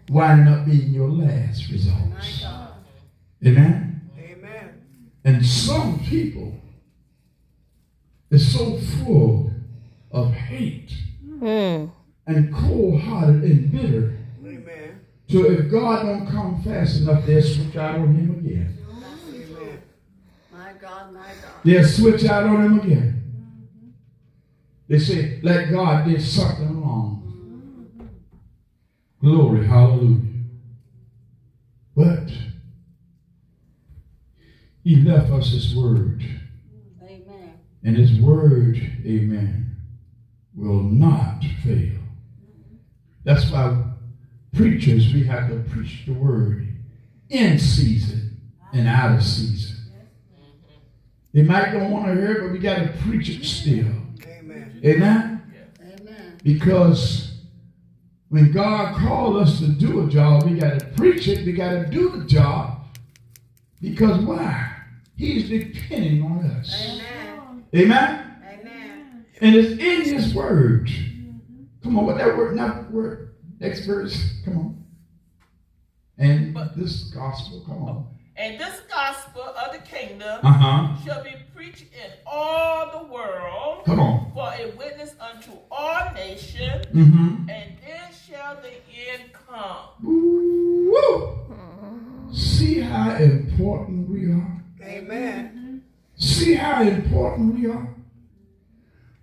wind up being your last results. Amen? Amen. And some people is so full of hate and cold-hearted and bitter. Amen. So if God don't come fast enough, they'll switch out on him again. Amen. My God, my God. They'll switch out on him again. They say, like God did something wrong. Glory, hallelujah. But he left us his word. Amen. And his word, amen, will not fail. That's why preachers, we have to preach the word in season and out of season. They might don't want to hear it, but we got to preach it still. Amen. Amen? Amen. Because when God called us to do a job, we got to preach it. We got to do the job. Because why? He's depending on us. Amen. Amen? Amen. And it's in his word. Come on, what that word? Not word. Next verse. Come on. And this gospel. Come on. And this gospel of the kingdom shall be preached in all the world Come on. for a witness unto all nations, Mm-hmm. and then shall the end come. Woo! See how important we are? Amen. See how important we are?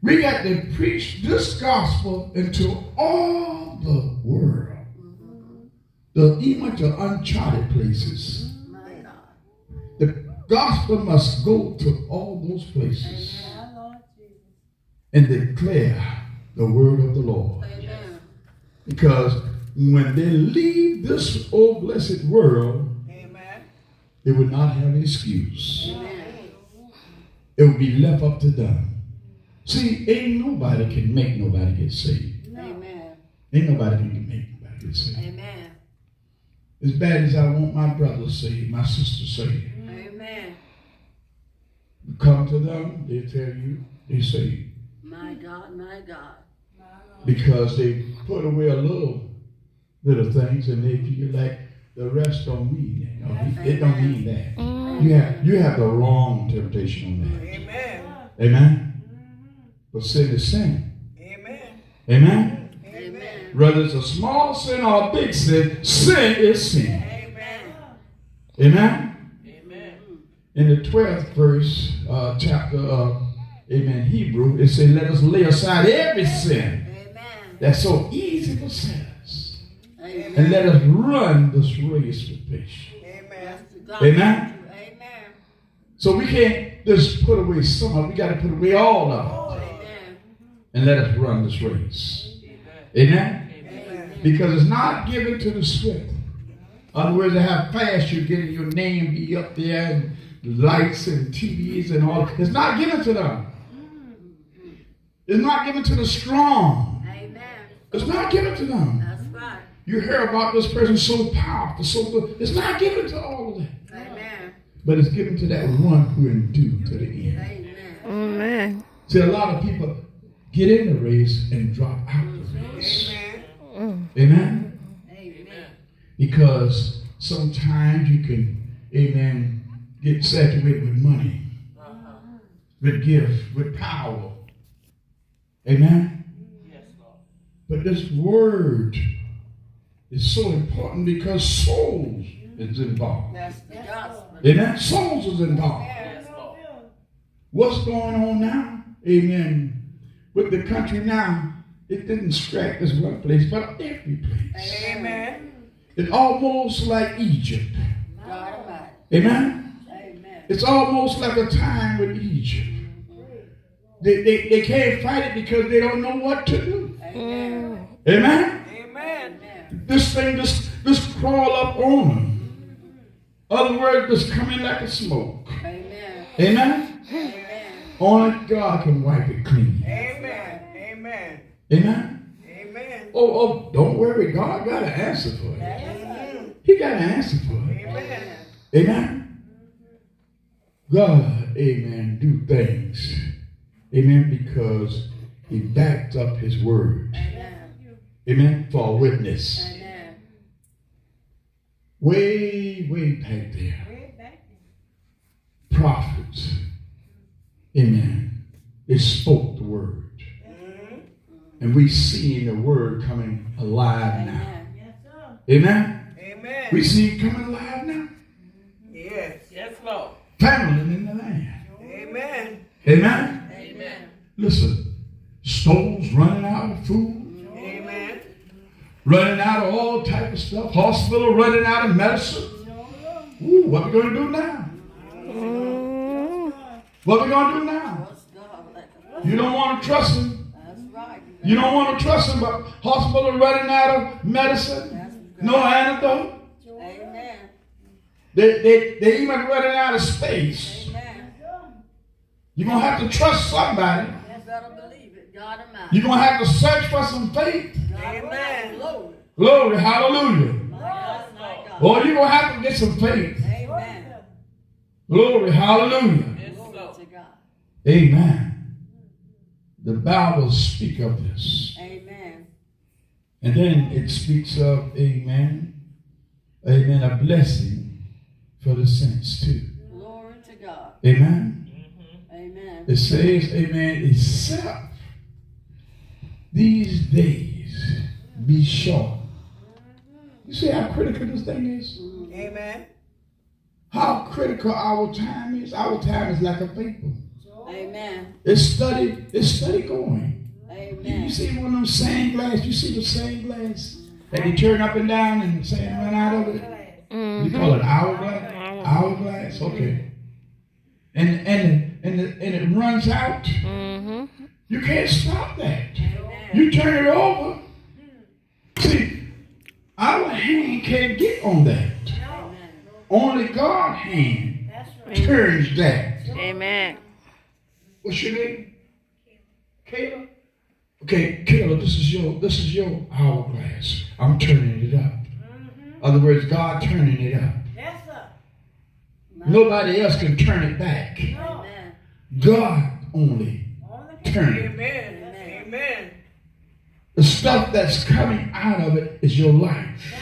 We got to preach this gospel into all the world. Even to uncharted places. My God. The gospel must go to all those places and declare the word of the Lord. Amen. Because when they leave this old blessed world, Amen. they would not have an excuse. Amen. It would be left up to them. See, ain't nobody can make nobody get saved. Amen. Ain't nobody can make nobody get saved. Amen. As bad as I want my brother saved, my sister saved. Amen. You come to them, they tell you they saved. My God, my God. Because they put away a little things and they feel like the rest don't mean that. No, it don't mean that. You have the wrong interpretation on that. Amen. Amen? But sin is sin. Amen. Amen? Amen. Whether it's a small sin or a big sin, sin is sin. Amen. Amen? Amen. In the 12th verse, chapter of Hebrew, it says, let us lay aside every sin Amen. that's so easy to sin us. Amen. And let us run this race with patience. Amen. Amen? Amen. So we can't just put away some of it. We got to put away all of it. Amen. And let us run this race. Amen? Amen. Because it's not given to the swift. In other words, to have fast, you're getting your name be up there and lights and TVs and all. It's not given to them. It's not given to the strong. Amen. It's not given to them. That's right. You hear about this person so powerful, so good. It's not given to all of that. Amen. But it's given to that one who endure to the end. Amen. Amen. See, a lot of people get in the race and drop out the race. Amen. Amen? Amen. Because sometimes you can, amen, get saturated with money, with gift, with power. Amen? Yes, Lord. But this word is so important because souls is involved. That's the gospel. Amen? Souls is involved. Yes, Lord. What's going on now? Amen. With the country now, it didn't strike this one place, but every place. Amen. It's almost like Egypt. God Almighty. Amen? Amen. It's almost like a time with Egypt. They can't fight it because they don't know what to do. Amen. Amen? Amen. This thing just crawl up on them. Other words, just come in like a smoke. Amen. Amen? Amen. Only God can wipe it clean. Amen. Amen. Amen? Amen. Oh, don't worry. God got an answer for it. Amen. He got an answer for it. Amen. Amen? God, amen, do things. Amen, because he backed up his word. Amen. Amen, for a witness. Amen. way back there, prophets, amen, they spoke the word. And we see the word coming alive now. Amen? Amen. We see it coming alive now. Yes. Yes, Lord. Family in the land. Amen. Amen? Amen. Listen, stores running out of food, Amen. running out of all type of stuff, hospital running out of medicine. Ooh, what we going to do now? What we going to do now? You don't want to trust him. That's right. You don't want to trust him, but hospital running out of medicine, no antidote. Amen. They even running out of space. Amen. You're going to have to trust somebody. You better believe it. God Almighty. You're going to have to search for some faith. Amen. Glory. Glory, hallelujah. My God, my God. Or you're going to have to get some faith. Amen. Glory, hallelujah. Yes, Glory Lord. to God. Amen. The Bible speaks of this. Amen. And then it speaks of, amen, a blessing for the saints too. Glory to God. Amen. Amen. It says, amen, except these days be short. You see how critical this thing is? Amen. How critical our time is. Our time is like a vapor. Amen. It's steady going. Amen. You see one of them sand glass, you see the sand glass that they turn up and down and the sand run out of it? You call it hourglass? Hourglass? Okay. And it runs out. You can't stop that. You turn it over. See, our hand can't get on that. Only God's hand turns that. Amen. What's your name? Kayla? Okay, Kayla, this is your hourglass. I'm turning it up. In other words, God turning it up. Yes, sir. Nobody else can turn it back. Amen. God only turn it. Amen. Amen. The stuff that's coming out of it is your life.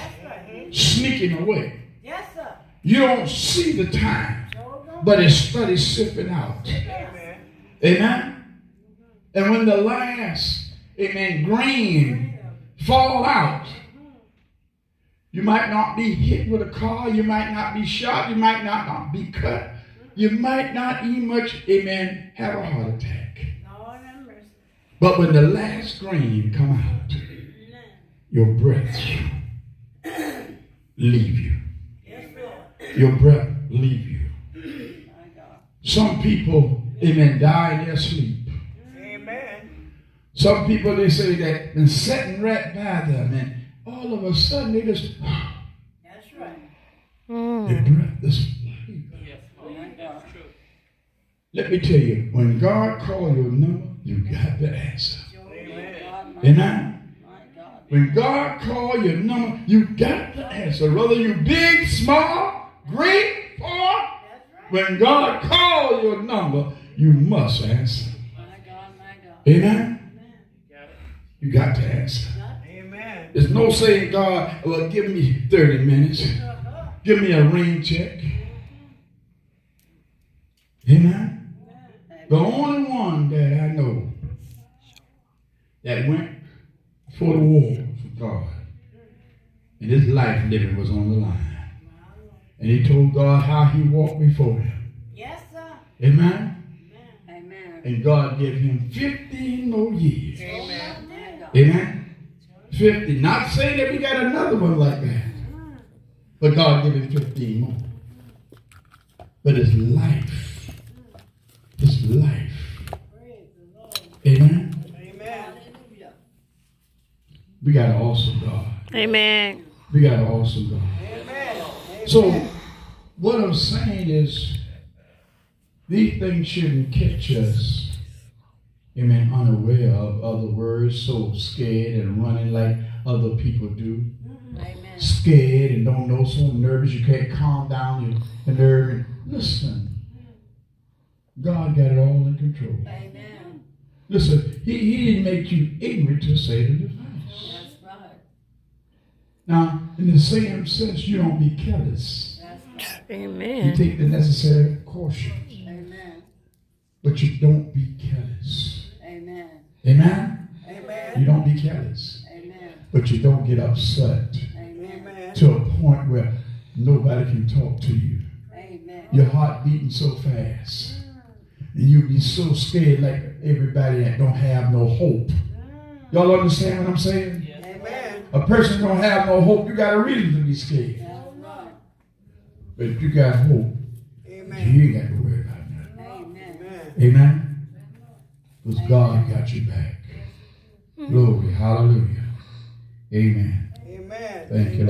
Sneaking away. Yes, sir. You don't see the time, but it's steady sipping out. Amen. Amen? And when the last, amen, grain fall out, you might not be hit with a car, you might not be shot, you might not be cut, you might not even much, amen, have a heart attack. But when the last grain come out, your breath leave you. Your breath leave you. Some people, amen, die in their sleep. Amen. Some people, they say that been sitting right by them, and all of a sudden they just, That's right. their breath is leave. Yes, Lord. That's true. Let me tell you, when God calls your number, you got to answer. Amen. Amen? My God. When God calls your number, you got to answer. Whether you big, small, great, or when God calls your number, you must answer. My God, my God. Amen? Got it. You got to answer. Amen. There's no saying, God, well, give me 30 minutes. Give me a rain check. Amen? The only one that I know that went for the war for God, and his life living was on the line. And he told God how he walked before him. Yes, sir. Amen? Amen. And God gave him 15 more years. Amen. My God. Amen? 50. Not saying that we got another one like that. But God gave him 15 more. But his life. His life. Amen? Amen. Hallelujah. We got an awesome God. Amen. We got an awesome God. Amen. So, what I'm saying is, these things shouldn't catch us, amen, unaware of other words, so scared and running like other people do. Amen. Scared and don't know, so nervous you can't calm down your nerve. And listen, God got it all in control. Amen. Listen, he didn't make you ignorant to say the device. That's right. Now, in the same sense, you don't be careless. You Amen. take the necessary cautions, Amen. but you don't be careless. Amen. Amen? Amen. You don't be careless, Amen. but you don't get upset Amen. Amen. to a point where nobody can talk to you. Amen. Your heart beating so fast. And you be so scared like everybody that don't have no hope. Y'all understand what I'm saying? Yes. Amen. A person don't have no hope, you got a reason to be scared. That's right. But if you got hope, Amen. you ain't got to worry about nothing. Amen. Amen. Amen? Because God got you back. Glory. Hallelujah. Amen. Amen. Thank you, Lord.